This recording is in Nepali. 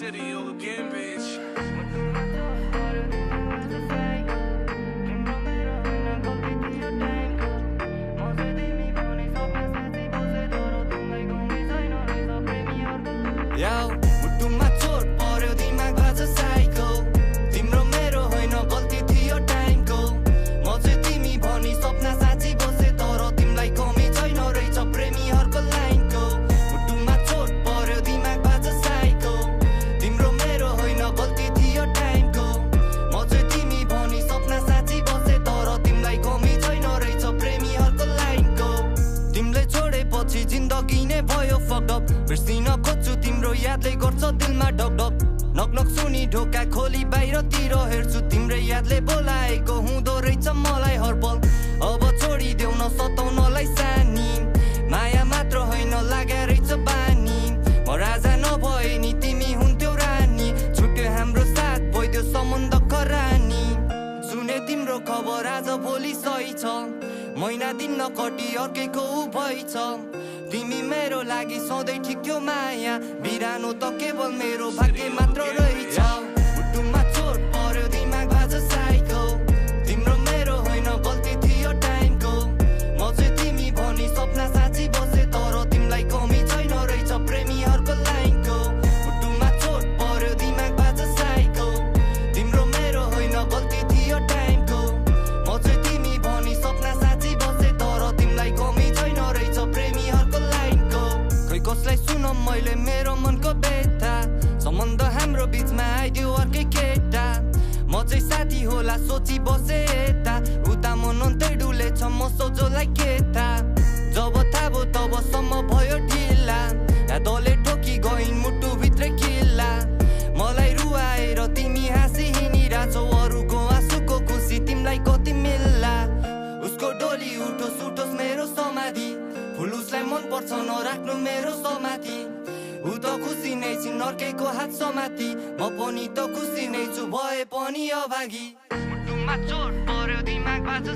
shit of you again, bitch. मुटुमा चोट पर्यो दिमाग बाज साइको तिम्रो मेरो होइन गल्ती थियो टाइमको म चाहिँ तिमी भनी सपना साँची बसे तर तिमीलाई कमी छैन रहेछ प्रेमीहरूको लाइनको मुटुमा चोट पर्यो दिमाग बाज साइको तिम्रो मेरो होइन गल्ती थियो टाइमको म चाहिँ तिमी भनी सपना साँची बसे तर तिमीलाई कमी छैन रहेछ प्रेमीहरूको लाइनको तिमीले छोडेपछि जिन्दगी नै भयो फकअप बिर्सिन खोज्छु तिम्रो यादले गर्छ दिलमा ढकढक नकनक सुनि ढोका खोली बाहिरतिर हेर्छु तिम्रै यादले बोलाएको हुँदो रहेछ मलाई हरपल अब छोडिदेऊ न सताउनलाई सानी माया मात्र होइन लाग्या रहेछ बानी म राजा नभए नि तिमी हुन्थ्यौ रानी छुट्यो हाम्रो साथ भइदियो सम्बन्ध करानी सुने तिम्रो खबर आज भोलि सही छ महिना दिन नकटी अर्कैको भइछ तिमी मेरो लागि सधैँ ठिक थियो माया बिरानो त केवल मेरो भाग्य मात्र रहेछ मुटुमा चोट पर्यो दिमाग बाज साइको तिम्रो मेरो होइन गल्ती थियो टाइमको म चाहिँ तिमी भनी सपना साँची बसे तर तिमीलाई कमी छैन रहेछ प्रेमीहरूको लाइनको मुटुमा चोट पर्यो दिमाग बाज साइको तिम्रो मेरो होइन गल्ती थियो टाइमको म चाहिँ तिमी भनी सपना साँची बसे तर तिमीलाई कमी छैन रहेछ प्रेमीहरूको लाइनको खै कसलाई सुन मैले मेरो मनको व्यथा सम्बन्ध हाम्रो बिचमा आइदियो अर्कै केटा म चाहिँ साथी होला सोची बसे यता उता मन अन्तै डुलेछ म सोझोलाई केटा जब थाहा भयो तबसम्म भयो ढिला यादले ठोकी गइन् मुटुभित्रै किल्ला मलाई रुवाएर तिमी हाँसी हिँडिरहेछौ अरूको आँसुको खुसी तिमीलाई कति मिल्ला उसको डोली उठोस् उठोस् मेरो समाधि फुल उसलाई मन पर्छ नराख्नु मेरो समाधि ऊ त खुसी नै छिन् अर्कैको हात समाति म पनि त खुसी नै छु भए पनि अभागी मुटुमा चोट पर्यो दिमाग बाज